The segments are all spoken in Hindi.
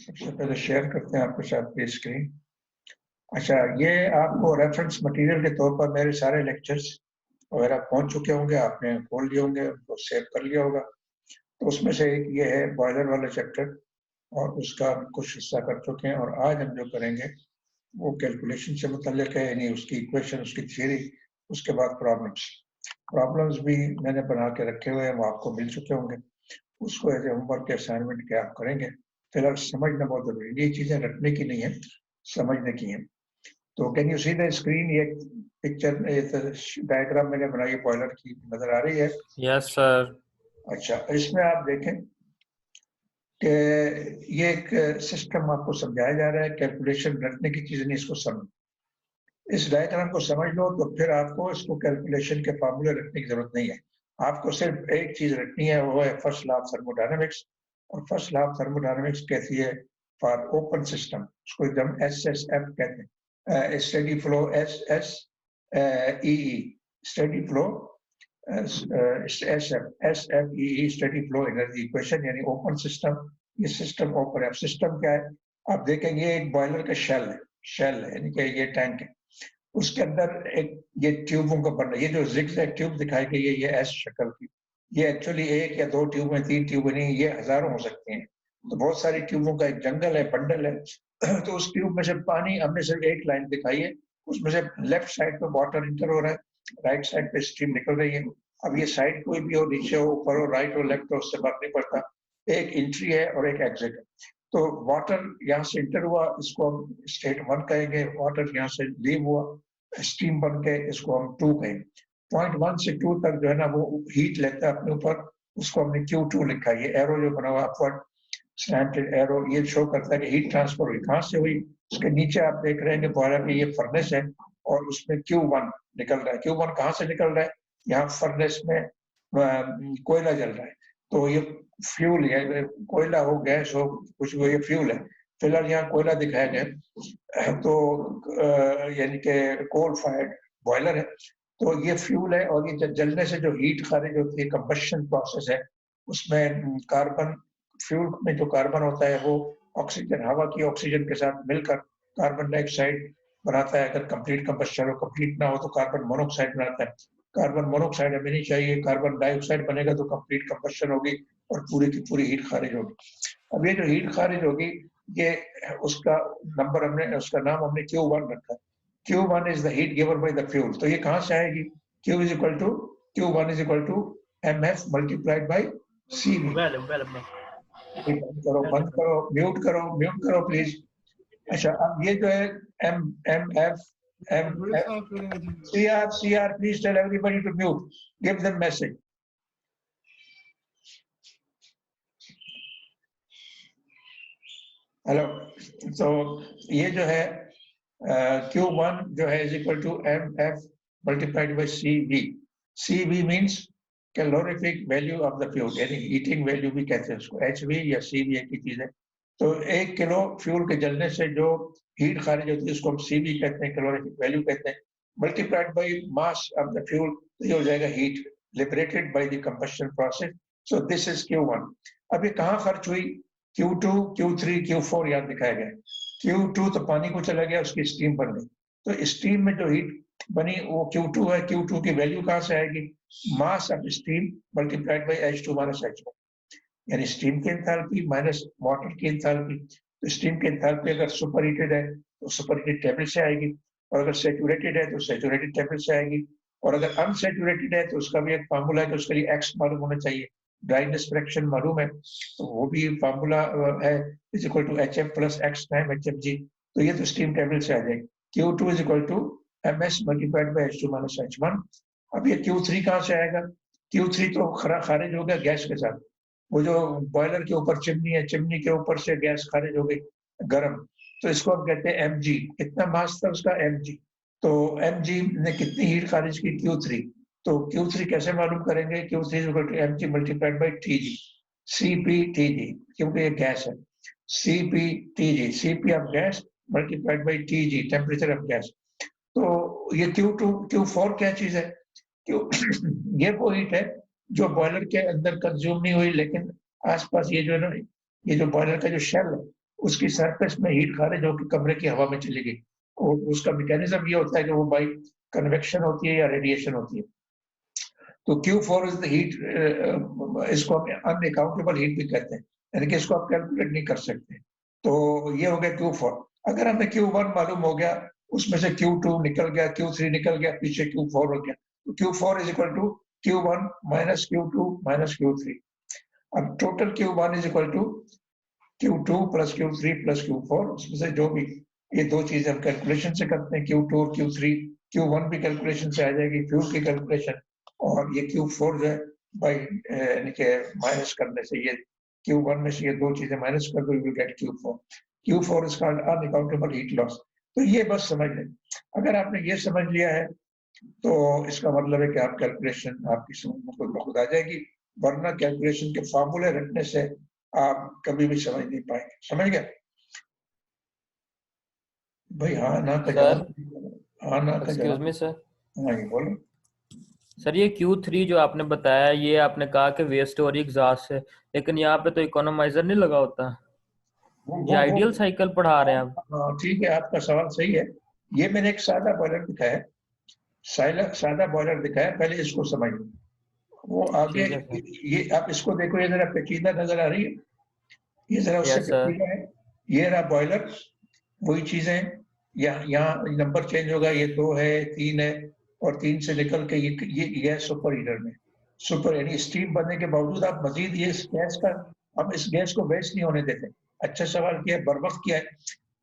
सबसे पहले शेयर करते हैं आपके साथ की स्क्रीन। अच्छा, ये आपको रेफरेंस मटेरियल के तौर पर मेरे सारे लेक्चर्स वगैरह पहुंच चुके होंगे, आपने खोल लिए होंगे, उनको सेव कर लिया होगा। तो उसमें से एक ये है बॉयलर वाला चैप्टर, और उसका हम कुछ हिस्सा कर चुके हैं। और आज हम जो करेंगे वो कैलकुलेशन से मुतल्लिक है, यानी उसकी इक्वेशन, उसकी थियरी, उसके बाद प्रॉब्लम्स। प्रॉब्लम्स भी मैंने बना के रखे हुए हैं, वो आपको मिल चुके होंगे। उसको एज ए होमवर्क के असाइनमेंट के आप करेंगे। फिलहाल समझना बहुत जरूरी है, ये चीजें रटने की नहीं है, समझने की है। तो can you see the screen? ये पिक्चर, डायग्राम मैंने बनाई है बॉयलर की, नजर आ रही है? Yes sir. अच्छा, इसमें आप देखें कि ये एक सिस्टम आपको समझाया जा रहा है। कैलकुलेशन रटने की चीज नहीं, इसको समझ, इस डायग्राम को समझ लो तो फिर आपको इसको कैलकुलेशन के फार्मूले रखने की जरूरत नहीं है। आपको सिर्फ एक चीज रखनी है, वो है फर्स्ट लॉ ऑफ थर्मोडायनेमिक्स। और फर्स्ट लॉ ऑफ थर्मोडायनेमिक्स कहती है फॉर ओपन सिस्टम, उसको एकदम SSF कहते हैं, steady flow, SSEE, steady flow, SFEE, steady flow energy equation, यानी ओपन सिस्टम। ये सिस्टम ओपन है। अब सिस्टम क्या है? आप देखेंगे एक बॉयलर का शेल है, यानी कि ये टैंक है। उसके अंदर एक ये ट्यूबों का बनना, ये जो जिगजैग ट्यूब दिखाई गई है, ये एस शक्ल की, ये एक्चुअली एक या दो ट्यूब में, तीन ट्यूब नहीं, ये हजारों हो सकते हैं। तो बहुत सारी ट्यूबों का एक जंगल है, बंडल है। तो उस ट्यूब में से पानी, हमने सिर्फ एक लाइन दिखाई है, उसमें से लेफ्ट साइड पे वाटर इंटर हो रहा है, राइट साइड पे स्ट्रीम निकल रही है। अब ये साइड कोई भी हो, नीचे हो, ऊपर हो, राइट हो, लेफ्ट हो, उससे फर्क नहीं पड़ता। एक एंट्री है और एक एग्जिट है। तो वाटर यहाँ से इंटर हुआ, इसको हम स्टेट 1 कहेंगे। वाटर यहाँ से लीव हुआ, स्टीम बन के, इसको हम 2 कहेंगे। पॉइंट 1 से 2 तक जो है ना, वो हीट लेता है अपने ऊपर, उसको हमने Q2 लिखा है। ये एरो जो बना हुआ अपवर्ड स्लैंटेड एरो, ये शो करता है कि हीट ट्रांसफर हुई, कहाँ से हुई। उसके नीचे आप देख रहे हैं कि बॉयलर में ये फर्नेस है, और उसमें Q1 निकल रहा है। Q1 कहाँ से निकल रहा है? यहाँ फर्नेस में कोयला जल रहा है। तो ये फ्यूल है, कोयला हो, गैस हो, कुछ भी हो, ये फ्यूल है। फिलहाल यहाँ कोयला दिखाया गया, तो यानी कि कोल फायर्ड बॉयलर है। तो ये फ्यूल है, और ये जलने से जो हीट खारिज होती है, कंबशन प्रोसेस है, उसमें कार्बन, फ्यूल में जो कार्बन होता है वो ऑक्सीजन, हवा की ऑक्सीजन के साथ मिलकर कार्बन डाइऑक्साइड बनाता है। अगर कंप्लीट कंबशन हो, कंप्लीट ना हो तो कार्बन मोनोऑक्साइड बनाता है। कार्बन मोनोऑक्साइड हमें नहीं चाहिए, कार्बन डाइऑक्साइड बनेगा तो कंप्लीट कंबशन होगी और पूरी की पूरी हीट खारिज होगी। अब ये जो हीट खारिज होगी, ये उसका नंबर हमने, उसका नाम हमने Q1 रखा है। Q1 is the heat given by the fuel। तो ये कहाँ से आएगी? Q is equal to, Q1 is equal to MF multiplied by CV। बंद करो, म्यूट करो प्लीज। अच्छा, अब ये जो है MF, CR, please tell everybody to mute, give them message। Hello. तो ये जो है Q1 जो है is equal to MF multiplied by CV। CV means calorific value of the fuel, यानी हीटिंग वैल्यू भी कहते हैं उसको। HV या CV एक ही चीज है। तो 1 किलो फ्यूल के जलने से जो हीट खारिज होती है उसको हम CV कहते हैं, कैलोरीफिक वैल्यू कहते हैं। Multiplied by mass of the fuel, तो ये हो जाएगा heat liberated by the combustion process. So this is Q1। अब ये कहाँ खर्च हुई? Q2, Q3, Q4 यहाँ दिखाया गया। Q2 तो पानी को चला गया, उसकी स्टीम बन गई। तो स्टीम में जो हीट बनी वो Q2 है। Q2 की वैल्यू कहाँ से आएगी? Mass of steam multiplied by H2 minus H1, यानी स्टीम की एंथैल्पी माइनस वाटर की एंथैल्पी। तो स्टीम की एंथैल्पी अगर सुपर हीटेड है तो सुपर हीटेड टेबल से आएगी, और अगर सैचुरेटेड है तो सैचुरेटेड टेबल से आएगी। और अगर अनसैचुरेटेड है तो उसका भी एक फार्मूला है कि उसके लिए एक्स मालूम होना चाहिए, ड्राइनेस फ्रैक्शन मालूम है, तो वो भी फार्मूला है, is equal to HF plus X time HFG। तो ये तो स्टीम टेबल से आ जाएगी। Q2 is equal to MS multiplied by H2 minus H1। अब ये Q3 कहाँ से आएगा? Q3 तो खारिज हो गया गैस के साथ। वो जो बॉयलर के ऊपर चिमनी है, चिमनी के ऊपर से गैस खारिज हो गई गर्म, तो इसको हम कहते हैं mg। कितना मास था उसका? mg। तो mg ने कितनी हीट खारिज की? Q3। तो Q3 कैसे मालूम करेंगे? Q3 mg multiplied by Tg, CpTg, क्योंकि ये गैस है। CpTg, Cp of gas multiplied by Tg, temperature of gas. तो ये Q2, Q4 क्या चीज है? क्यों? ये वो हीट है जो बॉयलर के अंदर कंज्यूम नहीं हुई, लेकिन आसपास ये जो है ना, ये जो बॉयलर का जो शेल है, उसकी सरफेस में हीट खारिज होकर कमरे की हवा में चली गई। और उसका मैकेनिज्म ये होता है कि वो बाई कन्वेक्शन होती है या रेडिएशन होती है। तो Q4 इज द हीट, इसको हम अनअकाउंटेबल हीट भी कहते हैं, यानी कि इसको आप कैलकुलेट नहीं कर सकते। तो ये हो गया Q4। अगर हमें Q1 मालूम हो गया, उसमें से Q2 निकल गया, Q3 निकल गया, पीछे Q4 हो गया, तो Q4 is equal to Q1 minus Q2 minus Q3। अब total Q1 is equal to Q2 plus Q3 plus Q4, उसमें से जो भी ये दो चीजें हम कैलकुलेशन से करते हैं, Q2 और Q3, Q1 भी कैलकुलेशन से आ जाएगी, फ्यूल की कैलकुलेशन, और ये Q4 जो है बाई यानी कि माइनस करने से, ये Q1 में से ये दो चीजें माइनस कर दो, you will get Q4। Q4 is called unaccountable heat loss. तो ये बस समझ लें। अगर आपने ये समझ लिया है तो इसका मतलब है कि आप कैलकुलेशन आपकी समझ में खुद ब खुद आ जाएगी, वरना कैलकुलेशन के फार्मूले रखने से आप कभी भी समझ नहीं पाएंगे। समझ गए भाई? हाँ ना का सर, जवाब, हाँ ना का एक्सक्यूज जवाब। मी सर। हाँ ये बोलो। सर ये Q3 जो आपने बताया, ये आपने कहा कि वेस्ट और एग्जॉस्ट है, लेकिन यहाँ पे तो इकोनोमाइजर नहीं लगा होता। ये वो आइडियल साइकिल पढ़ा रहे हैं आप। हाँ ठीक है, आपका सवाल सही है। ये मैंने एक सादा बॉयलर दिखाया है, सादा बॉयलर दिखाया, पहले इसको समझ लो। वो आगे ठीक है सर। ये आप इसको देखो, ये जरा पेचीदा नजर आ रही है, ये जरा उससे यस सर। पेचीदा है। ये रहा बॉयलर, वही चीजें हैं। यहाँ नंबर चेंज होगा, ये 2 है, 3 है, और 3 से निकल के ये है सुपर हीटर में। सुपर यानी स्टीम बनने के बावजूद आप मजीद ये इस गैस का, हम इस गैस को वेस्ट नहीं होने देते। अच्छा सवाल किया है, बर वक्त किया है।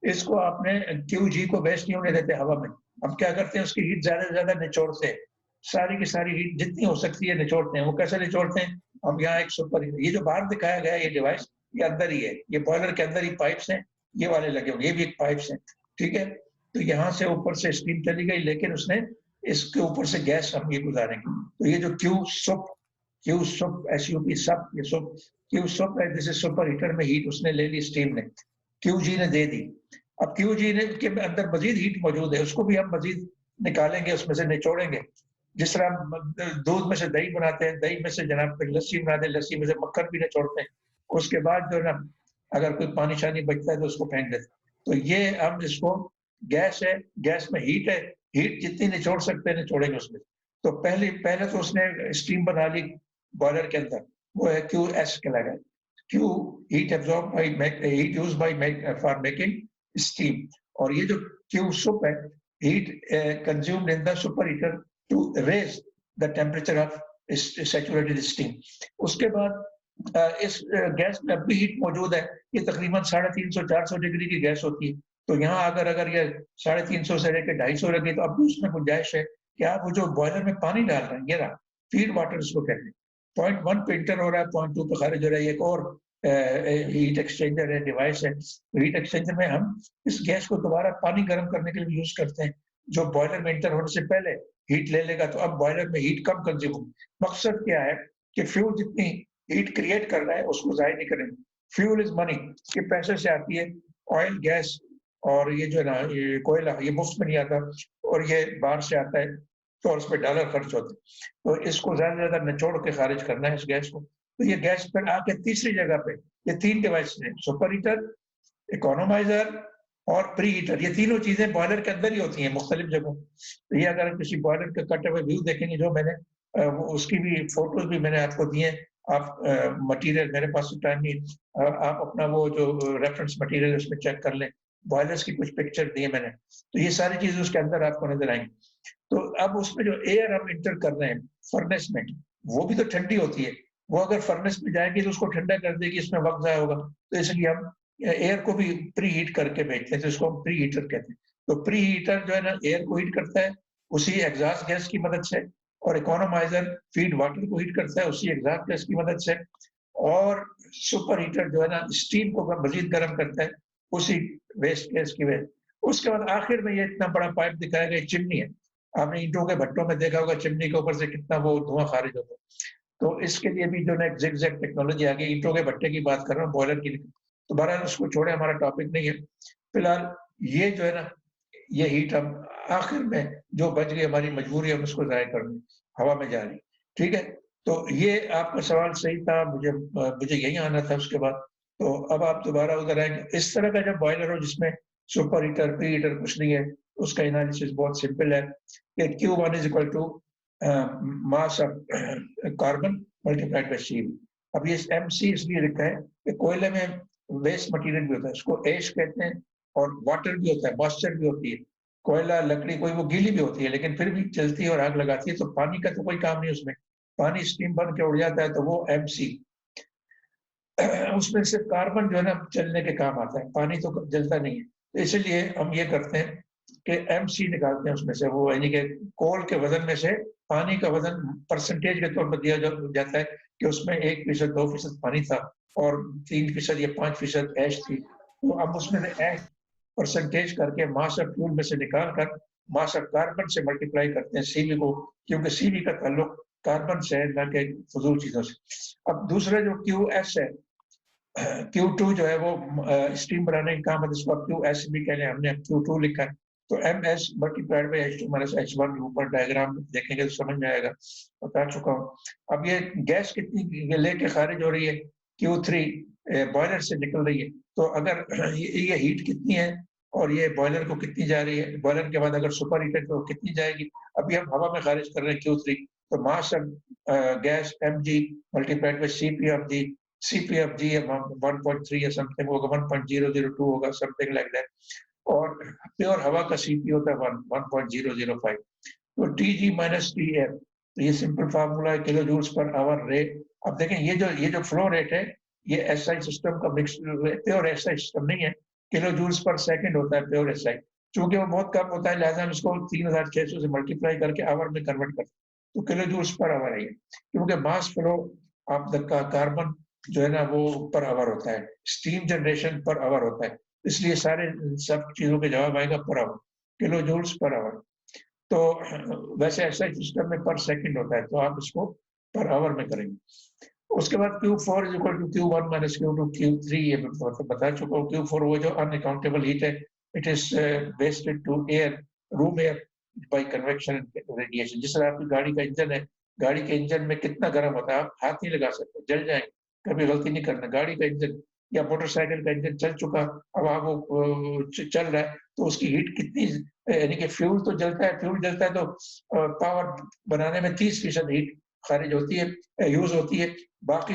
इसको आपने QG को वेस्ट नहीं होने देते हवा में। हम क्या करते हैं, उसकी हीट ज्यादा से ज्यादा निचोड़ते हैं, सारी की सारी हीट जितनी हो सकती है निचोड़ते हैं। वो कैसे निचोड़ते हैं? हम यहाँ एक सुपर हीटर, ये जो बाहर दिखाया गया है ये डिवाइस, ये अंदर ही है, ये बॉयलर के अंदर ही पाइप्स हैं, ये वाले लगे होंगे, ये भी एक पाइप्स हैं, ठीक है। तो यहाँ से ऊपर से स्टीम चली गई, लेकिन उसने इसके ऊपर से गैस हम ये गुजारेंगे। तो ये जो SUP सब, ये सुप, Q सुप है, दिस इज सुपर हीटर में हीट उसने ले ली स्टीम ने, QG ने दे दी। अब QG ने के अंदर मजीद हीट मौजूद है, उसको भी हम मजीद निकालेंगे, उसमें से निचोड़ेंगे। जिस तरह हम दूध में से दही बनाते हैं, दही में से जनाब लस्सी बनाते हैं, लस्सी में से मक्खन भी निचोड़ते हैं। उसके बाद जो है ना, अगर कोई पानी शानी बचता है तो उसको फेंक देते हैं। तो ये हम इसको, गैस है, गैस में हीट है, हीट जितनी निचोड़ सकते हैं निचोड़ेंगे उसमें। तो पहले तो उसने स्टीम बना ली बॉयलर के अंदर, वो है QS कहलाएगा। Q heat absorbed by heat used by for making steam, और ये जो Q sup है, heat consumed in the superheater to raise the temperature of saturated steam। उसके बाद इस गैस में अब भी हीट मौजूद है, ये तकरीबन 350-400 डिग्री की गैस होती है। तो यहाँ अगर ये 350 से लेकर 250 लगे, तो अब भी उसमें गुंजाइश है कि आप वो जो बॉयलर में पानी डाल रहे हैं, ये रहा फीड वाटर इसको कहते हैं, 0.1 पे इंटर हो रहा है, 0.2 पे खारिज हो रहा है। एक और हीट एक्सचेंजर है, डिवाइस है। हीट एक्सचेंजर में हम इस गैस को दोबारा पानी गर्म करने के लिए यूज करते हैं, जो बॉयलर में इंटर होने से पहले हीट ले लेगा, तो अब बॉयलर में हीट कम कंज्यूम होगी। मकसद क्या है कि फ्यूल जितनी हीट क्रिएट कर रहा है उसको जाहिर नहीं करेंगे। फ्यूल इज मनी, ये पैसे से आती है, ऑयल गैस, और ये जो है ना, ये कोयला, ये मुफ्त में नहीं आता, और ये बाहर से आता है, तो उस पर डॉलर खर्च होते हैं। तो इसको ज्यादा से ज्यादा निचोड़ के खारिज करना है इस गैस को। तो ये गैस पर आके तीसरी जगह पे ये 3 डिवाइस हैं, सुपर हीटर, इकोनोमाइजर और प्री हीटर। ये तीनों चीजें बॉयलर के अंदर ही होती हैं मुख्तलिफ जगहों। तो ये अगर किसी बॉयलर का कट हुए व्यू देखेंगे, जो मैंने उसकी भी फोटोज भी मैंने आपको दी है। आप मटेरियल, मेरे पास तो टाइम नहीं, आप अपना वो जो रेफरेंस मटेरियल उसमें चेक कर लें, बॉयलर्स की कुछ पिक्चर दी है मैंने। तो ये सारी चीजें उसके अंदर आपको नजर आएंगी। तो अब उसमें जो एयर हम इंटर कर रहे हैं फर्नेस में, वो भी तो ठंडी होती है। वो अगर फर्नेस में जाएगी तो उसको ठंडा कर देगी, इसमें वक्त जाया होगा। तो इसलिए हम एयर को भी प्री हीट करके भेजते हैं, तो इसको हम प्री हीटर कहते हैं। तो प्री हीटर जो है ना, एयर को हीट करता है उसी एग्जॉस्ट गैस की मदद से, और इकोनोमाइजर फीड वाटर को हीट करता है उसी एग्जॉस्ट गैस की मदद से, और सुपर हीटर जो है ना, स्टीम को मजीद गर्म करता है उसी वेस्ट गैस की वजह। उसके बाद आखिर में ये इतना बड़ा पाइप दिखाया गया, चिमनी है। आपने ईंटों के भट्टों में देखा होगा, चिमनी के ऊपर से कितना वो धुआं खारिज होता है। तो इसके लिए भी जो है ज़िगज़ैग टेक्नोलॉजी आ गई। ईंटों के भट्टे की बात कर रहा हूँ, बॉयलर की। तो बहरहाल उसको छोड़े, हमारा टॉपिक नहीं है। फिलहाल ये जो है ना, ये हीट हम आखिर में जो बच गई, हमारी मजबूरी, हम उसको ज़ाया कर दें, हवा में जा रही। ठीक है? तो ये आपका सवाल सही था, मुझे यहीं आना था उसके बाद। तो अब आप दोबारा उधर आएंगे। इस तरह का जब बॉयलर हो जिसमें सुपर हीटर, प्री हीटर कुछ नहीं है, उसका एनालिसिस बहुत सिंपल है कि Q1 is equal to mass of carbon multiplied by C. अब ये MC इसलिए लिखा है कि कोयले में वेस्ट मटेरियल भी होता है, उसको एश कहते हैं, और वाटर भी होता है, मॉइस्चर भी होती है। कोयला, लकड़ी कोई वो गीली भी होती है, लेकिन फिर भी जलती है और आग लगाती है, तो पानी का तो कोई काम नहीं उसमें। पानी स्टीम बन के उड़ जाता है, तो वो MC। उसमें सिर्फ कार्बन जो है ना जलने के काम आता है, पानी तो जलता नहीं है। तो इसलिए हम ये करते हैं कि MC निकालते हैं उसमें से, वो यानी कि कोल के वजन में से पानी का वजन परसेंटेज के तौर पर दिया जाता है कि उसमें 1%, 2% पानी था और 3% या 5% ऐश थी। तो अब उसमें से ऐश परसेंटेज करके मास ऑफ फ्यूल में से निकाल कर मास ऑफ कार्बन से मल्टीप्लाई करते हैं CV को, क्योंकि CV का ताल्लुक कार्बन से है, ना कि फजूल चीजों से। अब दूसरा जो QS है, Q2 जो है वो स्टीम बनाने का काम है, जिसको आप QS भी कह लें, हमने Q2 लिखा है। तो MS multiplied by H2 minus H1, ऊपर डायग्राम देखेंगे तो समझ में आएगा, बता चुका हूँ। अब ये गैस कितनी लेके खारिज हो रही है, Q3 बॉयलर से निकल रही है। तो अगर ये हीट कितनी है और ये बॉयलर को कितनी जा रही है, बॉयलर के बाद अगर सुपर हीटर तो कितनी जाएगी। अभी हम हवा में खारिज कर रहे हैं Q3, तो mass of gas mg multiplied by CP of G 1.3 या समथिंग होगा, 1.002 होगा, समथिंग लाइक दैट। और प्योर हवा का CP होता है 1.005। तो TG माइनस TF, तो ये सिंपल फार्मूला है, kilo joules per hour rate. अब देखें ये जो फ्लो रेट है, ये SI सिस्टम का मिक्स, प्योर SI सिस्टम नहीं है, किलो जूल्स पर सेकंड होता है प्योर SI। चूंकि वो बहुत कम होता है, लिहाजा हम इसको 3600 से मल्टीप्लाई करके आवर में कन्वर्ट करते हैं, तो किलो जूल्स पर आवर है। क्योंकि mass flow of the carbon जो है ना वो पर आवर होता है, स्टीम जनरेशन पर आवर होता है, इसलिए सारे सब चीजों के जवाब आएगा per hour, kilo joules per hour. तो वैसे ऐसा सिस्टम में पर सेकंड होता है, तो आप इसको पर आवर में करेंगे। उसके बाद Q4 is equal to Q1 minus Q2 Q3, ये बता चुका हूँ। Q4 वो जो अनअकाउंटेबल हीट है, it is wasted to air, room air by convection radiation. जिस तरह आपकी गाड़ी का इंजन है, गाड़ी के इंजन में कितना गर्म होता है, आप हाथ नहीं लगा सकते, जल जाएंगे। कभी गलती नहीं करना, गाड़ी का इंजन या मोटरसाइकिल का इंजन चल चुका, अब आप वो चल रहा है, तो उसकी हीट कितनी, यानी कि फ्यूल तो जलता है, फ्यूल जलता है तो पावर बनाने में 30% हीट खारिज होती है, यूज होती है, बाकी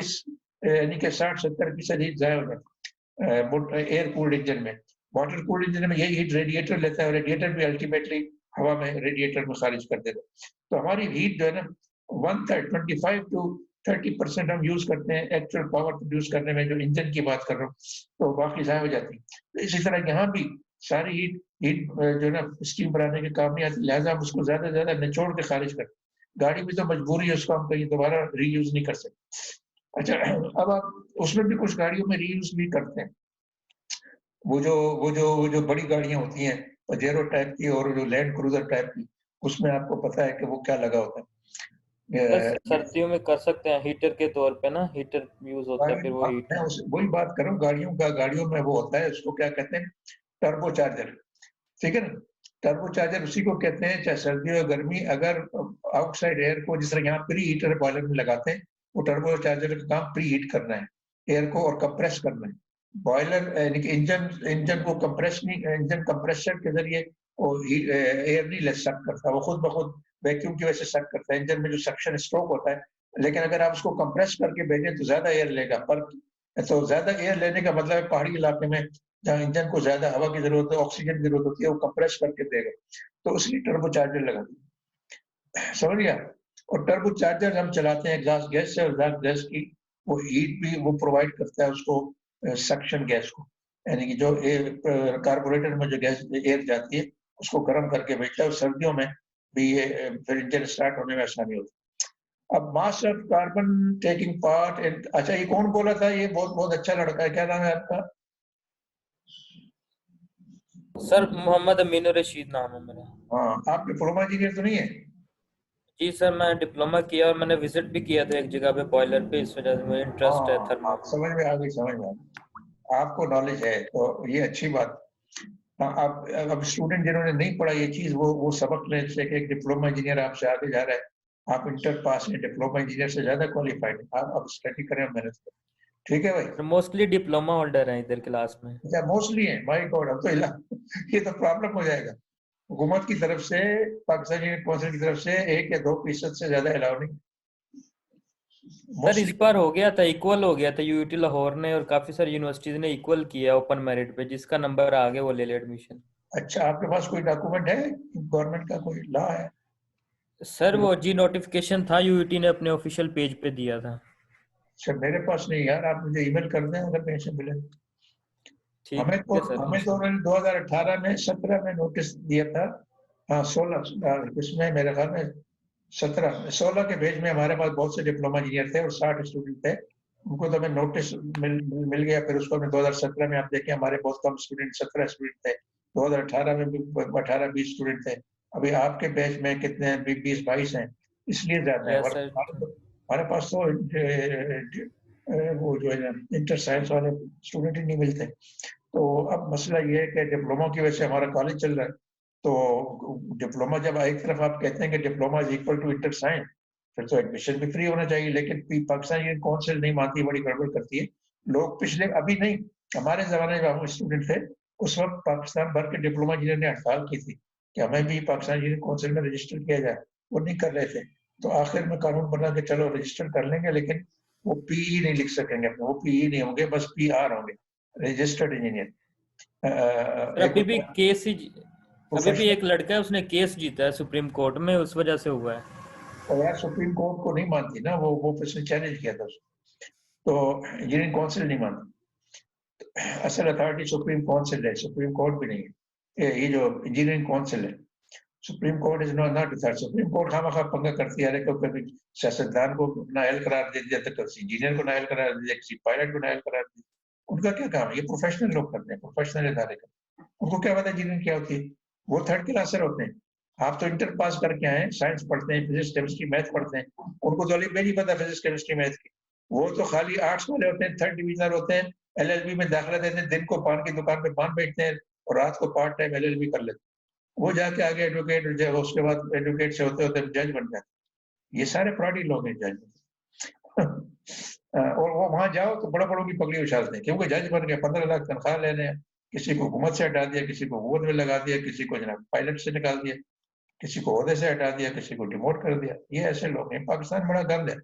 यानी कि 60-70% हीट जाया हो जाती है एयर कूल्ड इंजन में। वाटर कूल्ड इंजन में यही हीट रेडिएटर लेता है, और रेडिएटर भी अल्टीमेटली हवा में रेडिएटर में खारिज कर देता है। तो हमारी हीट जो है ना 25 to 30% हम यूज करते हैं एक्चुअल पावर प्रोड्यूस करने में, जो इंजन की बात कर रहा हूँ, तो बाकी जाया हो जाती है। तो इसी तरह यहाँ भी सारी हीट जो है ना स्टीम बनाने के काम नहीं आती, लिहाजा हम उसको ज्यादा से ज्यादा निचोड़ के खारिज करते हैं। गाड़ी में तो मजबूरी है, उसको हम कहीं दोबारा रीयूज नहीं कर सकते। अच्छा, अब आप उसमें भी कुछ गाड़ियों में रीयूज भी करते हैं। वो जो बड़ी गाड़ियां होती हैं, पजेरो टाइप की और जो लैंड क्रूजर टाइप की, उसमें आपको पता है कि वो क्या लगा होता बस है। सर्दियों में कर सकते हैं हीटर के तौर पे ना, हीटर यूज होता है, फिर वो हीट। मैं वही बात कर रहा हूँ, गाड़ियों में वो होता है, उसको क्या कहते हैं, टर्बो चार्जर, ठीक है ना। टर्बो चार्जर उसी को कहते हैं, चाहे सर्दी हो गर्मी, अगर आउटसाइड एयर को, जिस तरह यहाँ प्री हीटर बॉयलर में लगाते हैं, वो टर्बो चार्जर का काम प्री हीट करना है एयर को और कंप्रेस करना है। बॉयलर यानी कि इंजन को कंप्रेस नहीं, इंजन कंप्रेसर के जरिए वो एयर नहीं ले सक करता, वो खुद ब खुद वैक्यूम की वजह से सक करता है, इंजन में जो सक्शन स्ट्रोक होता है। लेकिन अगर आप उसको कंप्रेस करके भेजें तो ज्यादा एयर लेगा, पर तो ज्यादा एयर लेने का मतलब है पहाड़ी इलाके में जहाँ इंजन को ज्यादा हवा की जरूरत है, ऑक्सीजन की जरूरत होती है, वो कंप्रेस करके देगा, तो उसलिए टर्बो चार्जर लगा दिया, समझ गया। और टर्बो चार्जर हम चलाते हैं एग्जॉस्ट गैस से, और एग्जॉस्ट गैस की वो हीट भी वो प्रोवाइड करता है उसको सक्शन गैस को, यानी कि जो कार्बोरेटर में जो गैस एयर जाती है उसको गर्म करके भेजता है। सर्दियों में भी ये फिर इंजन स्टार्ट होने में आसानी होती है। अब मास of carbon taking part in, अच्छा ये कौन बोला था, ये बहुत बहुत अच्छा लड़का है, क्या नाम है आपका? सर मोहम्मद अमीन रशीद नाम है मेरा। हाँ, आप डिप्लोमा इंजीनियर तो नहीं है? जी सर, मैं डिप्लोमा किया और मैंने विजिट भी किया था एक जगह पे बॉयलर पे, इस वजह से मुझे इंटरेस्ट है हाँ, थर्मल। समझ में आ गई, समझ में आ गई, आपको नॉलेज है तो ये अच्छी बात। हाँ, आप अब स्टूडेंट जिन्होंने नहीं पढ़ा ये चीज, वो सबक ले से कि एक डिप्लोमा इंजीनियर आपसे आगे जा रहा है, आप इंटर पास हैं, डिप्लोमा इंजीनियर से ज्यादा क्वालिफाइड, आप अब स्टडी करें और मेहनत करें। ठीक है भाई। मोस्टली डिप्लोमा होल्डर हैं इधर क्लास में। अच्छा मोस्टली है, माय गॉड, अब तो ये तो प्रॉब्लम हो जाएगा। हुकूमत की तरफ से, पाकिस्तान यूनियन काउंसिल की तरफ से 1 या 2% से ज्यादा अलाउ नहीं। सर इस मोस्टली। बार हो गया था, इक्वल हो गया था, यूयूटी लाहौर ने और काफी सारी यूनिवर्सिटीज ने इक्वल किया ओपन मेरिट पे, जिसका नंबर आ गया वो ले ले एडमिशन। अच्छा, आपके पास कोई डॉक्यूमेंट है, गवर्नमेंट का कोई लॉ है? सर वो जी नोटिफिकेशन था, यूयूटी ने अपने ऑफिशियल पेज पे दिया था। अच्छा, मेरे पास नहीं यार, आप मुझे ईमेल कर दें अगर कहीं से मिले। ठीक हमें तो है सर, हमें तो इंशाल्लाह। उन्होंने 2018 में 17 में नोटिस दिया था। हाँ 16 इसमें मेरे ख्याल में 16 के भेज में हमारे पास बहुत से डिप्लोमा इंजीनियर थे और 60 स्टूडेंट थे। उनको तो हमें नोटिस मिल गया। फिर उसको हमें 2017 में, आप देखें हमारे बहुत कम स्टूडेंट, 17 स्टूडेंट थे। 2018 में भी 18-20 स्टूडेंट थे। अभी आपके बैच में कितने हैं? 20-22 हैं, इसलिए ज्यादा है। यस और सर। हमारे पास तो वो जो है इंटर साइंस वाले स्टूडेंट ही नहीं मिलते। तो अब मसला ये है कि डिप्लोमा की वजह से हमारा कॉलेज चल रहा है। तो डिप्लोमा, जब एक तरफ आप कहते हैं कि diploma is equal to inter science, फिर तो एडमिशन भी फ्री होना चाहिए। लेकिन पाकिस्तान यूनियन काउंसिल नहीं मानती, बड़ी गड़बड़ करती है। लोग पिछले, अभी नहीं, हमारे जमाने में हम स्टूडेंट थे, उस वक्त पाकिस्तान भर के डिप्लोमा इंजीनियर ने हड़ताल की थी कि हमें भी पाकिस्तान यूनियन काउंसिल में रजिस्टर किया जाए। वो नहीं कर रहे थे। तो आखिर में कानून बना के चलो रजिस्टर कर लेंगे, लेकिन वो पीई नहीं लिख सकेंगे अपने, वो पीई नहीं होंगे, बस पीआर होंगे, रजिस्टर्ड इंजीनियर। सर एक अभी भी केस ही, अभी भी प्रोफेशनल। एक लड़का है उसने केस जीता है सुप्रीम कोर्ट में, उस वजह से हुआ है। और यार सुप्रीम कोर्ट को नहीं मानती ना, वो उसने चैलेंज किया था उसको। तो इंजीनियरिंग काउंसिल नहीं मानती। असल अथॉरिटी सुप्रीम काउंसिल है, सुप्रीम कोर्ट भी नहीं है। ये जो इंजीनियरिंग काउंसिल है, Supreme Court is not authority. Supreme Court खामखा पंगा करती है, कभी सियासतदान को नाअहल करार दे दिया, तो किसी इंजीनियर को नाअहल करार दे दिया, किसी पायलट को नाअहल करार दे दिया। उनका क्या काम है? ये प्रोफेशनल लोग करते हैं, प्रोफेशनल इदारे करते हैं। उनको क्या पता इंजीनियरिंग क्या होती है? वो थर्ड क्लासर होते हैं। आप तो इंटर पास करके आए हैं, साइंस पढ़ते हैं, फिजिक्स केमिस्ट्री मैथ पढ़ते हैं। उनको तो अली नहीं पता फिजिक्स केमिस्ट्री मैथ की। वो तो खाली आर्ट्स वाले होते हैं, थर्ड डिविजनर होते हैं, एलएलबी में दाखिला देते हैं, दिन को पान की दुकान पे पान बेचते हैं और रात को पार्ट टाइम एलएलबी कर लेते हैं। वो जाके आगे एडवोकेट, उसके बाद एडवोकेट से होते होते जज बन जाते हैं। ये सारे फ्रॉडी लोग हैं जज। और वो वहां जाओ तो बड़ा बड़ों की पगड़ी उछालते हैं, क्योंकि जज बन गए, 15 लाख तनख्वाह ले रहे हैं। किसी को हुकूमत से हटा दिया, किसी को हुकूमत में लगा दिया, किसी को जनाब पायलट से निकाल दिया, किसी को ओहदे से हटा दिया, किसी को डिमोट कर दिया। ये ऐसे लोग हैं। पाकिस्तान बड़ा गंद है।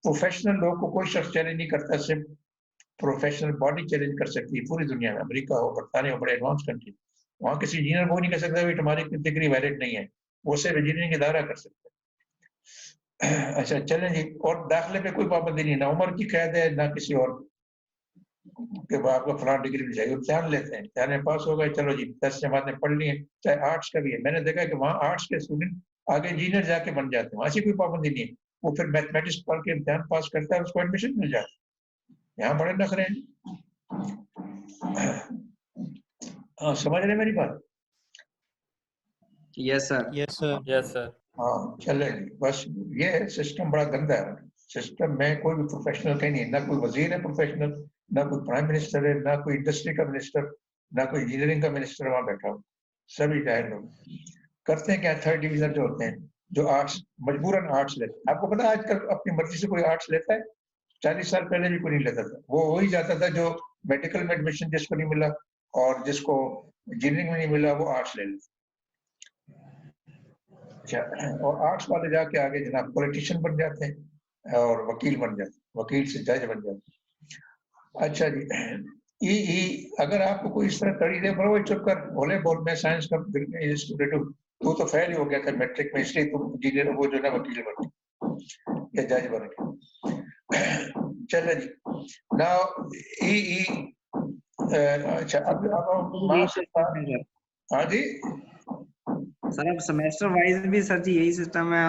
प्रोफेशनल लोग को कोई शख्स चैलेंज नहीं करता, सिर्फ प्रोफेशनल बॉडी चैलेंज कर सकती है पूरी दुनिया में। अमेरिका हो, बरतानिया हो, बड़े एडवांस कंट्री, वहाँ किसी इंजीनियर वो नहीं कर सकता भी तुम्हारी डिग्री वैलिड नहीं है। वो सिर्फ इंजीनियरिंग इदारा कर सकते हैं। अच्छा चलें जी। और दाखिले पे कोई पाबंदी नहीं, ना उम्र की कैद है, ना किसी और के बाद आपको फलां डिग्री मिल जाएगी। इम्तिहान लेते हैं, इम्तिहान में पास हो गए, चलो जी 10 जमातें पढ़ ली हैं, चाहे आर्ट्स का भी है। मैंने देखा कि वहाँ आर्ट्स के स्टूडेंट आगे इंजीनियर जाके बन जाते हैं, ऐसी कोई पाबंदी नहीं है। वो फिर मैथमेटिक्स पढ़ के इम्तिहान पास करता है, उसको एडमिशन मिल जाता है। यहाँ बड़े नखरे हैं। हाँ, समझ रहे मेरी बात? Yes sir. Yes sir. Yes sir. हाँ चले जी। बस ये सिस्टम बड़ा गंदा है। सिस्टम में कोई भी प्रोफेशनल कहीं नहीं है, ना कोई वजीर है प्रोफेशनल, ना कोई प्राइम मिनिस्टर है, ना कोई इंडस्ट्री का मिनिस्टर, ना कोई इंजीनियरिंग का मिनिस्टर वहां बैठा हो। सभी जाहिर लोग करते हैं क्या, थर्ड डिविजन जो होते हैं, जो आर्ट्स, मजबूरन आर्ट्स लेते हैं। आपको पता है आजकल अपनी मर्जी से कोई आर्ट्स लेता है? 40 साल पहले भी कोई नहीं लेता था। वो वही जाता था जो मेडिकल में एडमिशन जिसको नहीं मिला और जिसको इंजीनियरिंग में नहीं मिला, वो आर्ट्स ले लेता। अच्छा, और आर्ट्स वाले जाके आगे जनाब पॉलिटिशियन बन जाते हैं और वकील बन जाते हैं, वकील से जज बन जाते हैं। अच्छा जी। अगर आपको कोई इस तरह कड़ी दे, बोलो चुप कर, बोले बोल, मैं साइंस का स्टूडेंट हूँ, तू तो फेल ही हो गया था मैट्रिक में, इसलिए तुम इंजीनियर, वो जो ना वकील बन गए या जज बन गए। चलो जी। नाउ अच्छा, अब यही सिस्टम है सर। हाँ जी। सर अब सेमेस्टर वाइज भी सर जी यही सिस्टम है।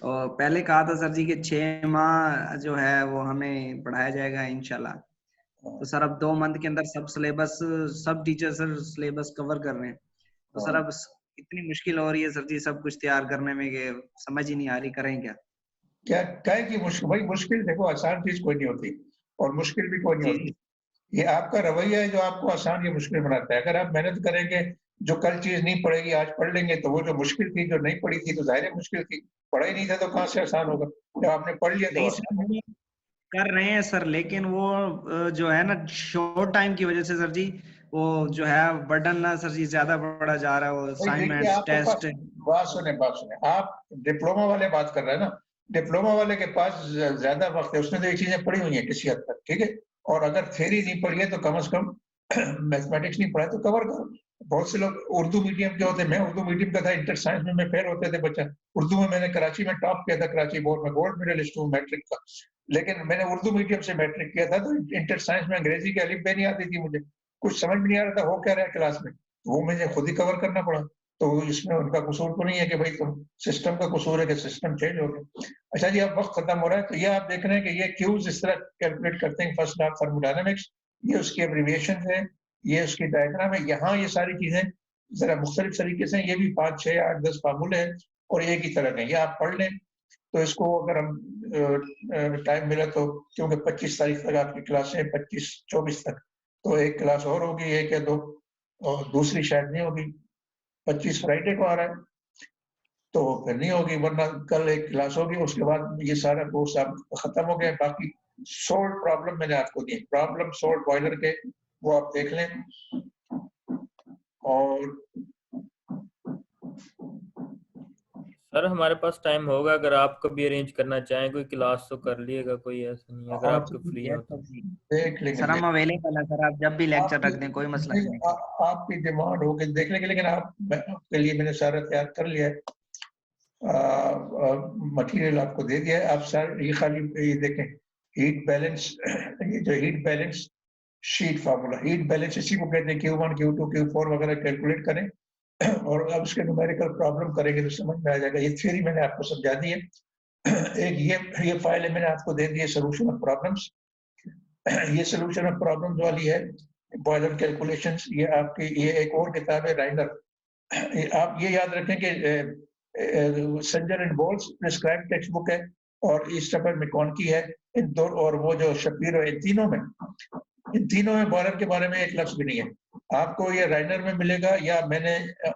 और पहले कहा था सर जी कि 6 माह जो है वो हमें पढ़ाया जाएगा इंशाल्लाह। तो सर अब 2 मंथ के अंदर सब सिलेबस, सब टीचर सर सिलेबस कवर कर रहे हैं। तो सर अब इतनी मुश्किल हो रही है सर जी सब कुछ तैयार करने में कि समझ ही नहीं आ रही करें क्या। क्या कहे कि मुश्किल, भाई मुश्किल देखो, आसान चीज कोई नहीं होती और मुश्किल भी कोई नहीं जी होती। ये आपका रवैया है जो आपको आसान या मुश्किल बनाता है। अगर आप मेहनत करेंगे, जो कल चीज नहीं पड़ेगी आज पढ़ लेंगे, तो वो जो मुश्किल थी, जो नहीं पड़ी थी, तो जाहिर है मुश्किल थी। पढ़ा ही नहीं था तो कहाँ से आसान होगा? जब आपने पढ़ लिया तो नहीं आसान सर, होगा। कर रहे हैं सर, लेकिन वो जो है ना शॉर्ट टाइम की वजह से सर जी, वो जो है बर्डन ना सर जी ज्यादा बढ़ा जा रहा है, वो भाई देखिए, असाइनमेंट्स आपके पास टेस्ट। बात सुने, आप डिप्लोमा वाले बात कर रहे हैं ना, डिप्लोमा वाले के पास ज्यादा वक्त है, उसने तो ये चीजें पढ़ी हुई है किसी हद तक, ठीक है। और अगर थ्योरी नहीं पढ़ी है तो कम से कम मैथमेटिक्स नहीं पढ़ा है तो कवर करो। बहुत से लोग उर्दू मीडियम के होते हैं, मैं उर्दू मीडियम का था, इंटर साइंस में मैं फेल होते थे बच्चा। उर्दू में मैंने कराची में टॉप किया था, कराची बोर्ड में गोल्ड मेडलिस्ट हूँ मैट्रिक का। लेकिन मैंने उर्दू मीडियम से मैट्रिक किया था, तो इंटर साइंस में अंग्रेजी की अलिफ बे नहीं आती थी मुझे, कुछ समझ में नहीं आ रहा था हो क्या रहा है क्लास में, वो मुझे खुद ही कवर करना पड़ा। तो इसमें उनका कसूर तो नहीं है कि भाई तुम सिस्टम का कसूर है कि सिस्टम चेंज हो गया। अच्छा जी, अब वक्त खत्म हो रहा है, तो ये आप देख रहे हैं कि ये क्यूज इस तरह कैलकुलेट करते हैं फर्स्ट लॉ ऑफ थर्मोडायनामिक्स, ये उसकी एब्रिविएशन है, ये उसकी डायग्राम है। यहाँ ये सारी चीजें जरा मुख्तलिफ तरीके से, ये भी 5, 6, 8, 10 फार्मूले हैं और एक ही तरह के, ये आप पढ़ लें। तो इसको अगर हम टाइम मिला तो, क्योंकि 25 तारीख तक आपकी क्लास है, 25-24 तक, तो एक क्लास और होगी, एक या दो, और दूसरी शायद नहीं होगी। 25 फ्राइडे को आ रहा है, तो फिर नहीं होगी, वरना कल एक क्लास होगी, उसके बाद ये सारा कोर्स आप खत्म हो गया। बाकी सोल्व प्रॉब्लम मैंने आपको दिए, प्रॉब्लम सोल्व बॉयलर के, वो आप देख लें। और सर हमारे पास टाइम होगा, अगर आप कभी अरेंज करना चाहें कोई क्लास तो कर लिएगा, कोई ऐसा नहीं है, अगर आप आपके फ्री हो यस तो। सर जी, देख लेंगे, सर हम अवेलेबल है सर, आप जब भी लेक्चर आपकी रख दें, कोई मसला नहीं, नहीं है। आपकी डिमांड होगी देख लेंगे, लेकिन आपके लिए मैंने सारा तैयार कर लिया है, मटेरियल आपको दे दिया है। आप सारे ये खाली ये देखें, हीट बैलेंस, ये जो heat balance sheet formula, heat balance इसी को कहते हैं, Q1 Q2 Q4 वगैरह कैलकुलेट करें और अब उसके न्यूमेरिकल प्रॉब्लम करेंगे तो समझ में आ जाएगा। ये थ्योरी मैंने आपको समझा दी है। एक ये फाइल है मैंने आपको दे दी है, सोल्यूशन ऑफ प्रॉब्लम्स। ये सोल्यूशन ऑफ प्रॉब्लम्स वाली है, बॉयलर कैलकुलेशंस। ये आपकी ये एक और किताब है राइनर। आप ये याद रखें कि सज्जन एंड बोल्स प्रिस्क्राइब टेक्स्ट बुक है, और ईस्टपर मैकॉनकी है, इन दो, और वो जो शपीरो, इन तीनों में बॉयलर के बारे में एक लफ्ज भी नहीं है। आपको ये राइनर में मिलेगा, या मैंने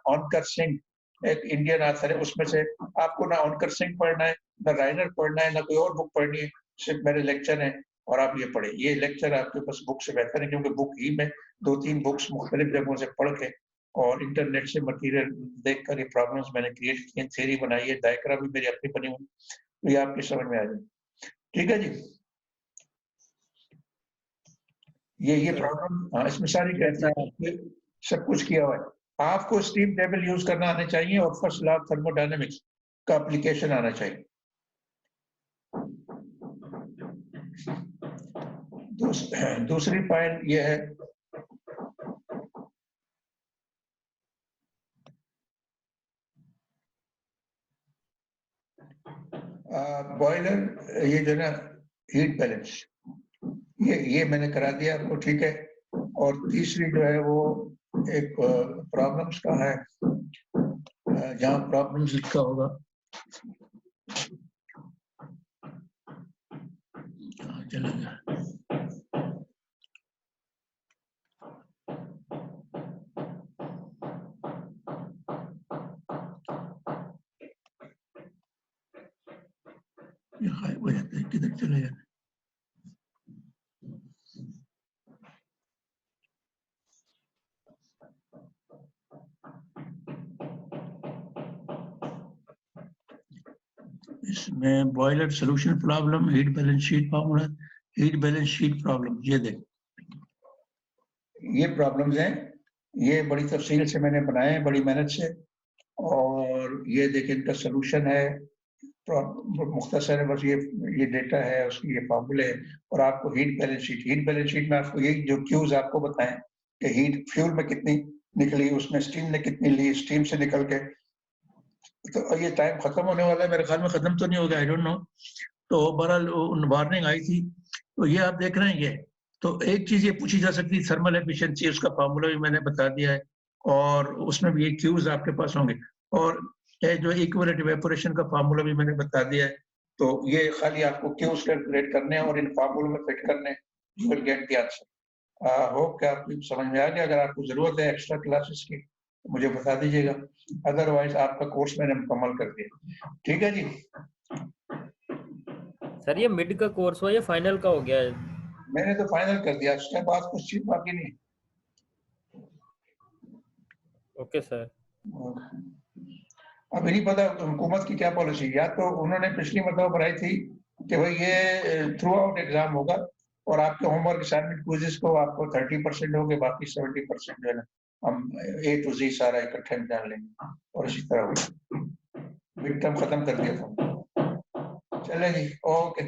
ऑनकर सिंह, एक इंडियन आथर है, उसमें से आपको ना ऑनकर सिंह पढ़ना है, ना राइनर पढ़ना है, ना कोई और बुक पढ़नी है, सिर्फ मेरे लेक्चर हैं और आप ये पढ़े। ये लेक्चर आपके पास बुक से बेहतर है, क्योंकि बुक ही में 2-3 बुक्स मुख्तलिफ जगहों से पढ़ के और इंटरनेट से मटेरियल देख कर ये प्रॉब्लम्स मैंने क्रिएट किए, थ्योरी बनाई है, डायग्राम भी मेरी अपनी बनी हुई, तो ये आपकी समझ में आ जाए। ठीक है जी, ये प्रॉब्लम, इसमें सारी कहती है, सब कुछ किया हुआ है। आपको स्टीम टेबल यूज करना आना चाहिए और फर्स्ट लॉ ऑफ थर्मोडायनेमिक्स का एप्लीकेशन आना चाहिए। दूसरी फाइल ये है, बॉयलर, ये जो ना हीट बैलेंस, ये मैंने करा दिया आपको, ठीक है। और तीसरी जो है वो एक प्रॉब्लम्स का है, जहाँ प्रॉब्लम्स लिखा होगा, चला गया, ये गायब हो जाता है, किधर चले जाते हैं। इसमें boiler solution problem, heat balance sheet formula, heat balance sheet problem, ये देख, ये प्रॉब्लम्स हैं, ये बड़ी तफसील से मैंने बनाए हैं, बड़ी मेहनत से। और ये देखिए इनका सोल्यूशन है, मुख्तसर है, बस ये डेटा है, उसकी ये फार्मूले है। और आपको हीट बैलेंस शीट में आपको यही जो क्यूज आपको बताएं कि हीट फ्यूल में कितनी निकली, उसमें स्टीम ने कितनी ली, स्टीम से निकल के, तो ये टाइम खत्म होने वाला है, मेरे ख्याल में खत्म तो नहीं होगा, आई डोंट नो। तो बहरहाल वार्निंग आई थी, तो ये आप देख रहे हैं ये। तो एक चीज ये पूछी जा सकती है, थर्मल एफिशिएंसी, उसका फार्मूला भी मैंने बता दिया है, और उसमें भी ये क्यूज आपके पास होंगे। और ये जो इक्विवेलेंट इवेपोरेशन का फार्मूला भी मैंने बता दिया है। तो ये खाली आपको क्यूज कैलकुलेट करने हैं और इन फार्मूलों में फिट करने हैं, you will get the answer. Hope कि आपको समझ में आ गया। अगर आपको जरूरत है एक्स्ट्रा क्लासेस की तो मुझे बता दीजिएगा, अदरवाइज आपका कोर्स मैंने मुकम्मल कर दिया। ठीक है जी, सर ये मिड का कोर्स हुआ या फाइनल का हो गया है? मैंने तो फाइनल कर दिया, उसके बाद कुछ चीज बाकी नहीं। Okay sir. अभी नहीं पता हुकूमत की क्या पॉलिसी, या तो उन्होंने पिछली मरतबा बनाई थी कि भाई ये थ्रू आउट एग्जाम होगा और आपके होमवर्क असाइनमेंट क्विज़ेस को आपको 30% होंगे, बाकी 70% जो है ना हम A to Z सारा इकट्ठे में जान लेंगे, और इसी तरह हुआ। मिड टर्म खत्म कर दिया था। चलें जी, ओके।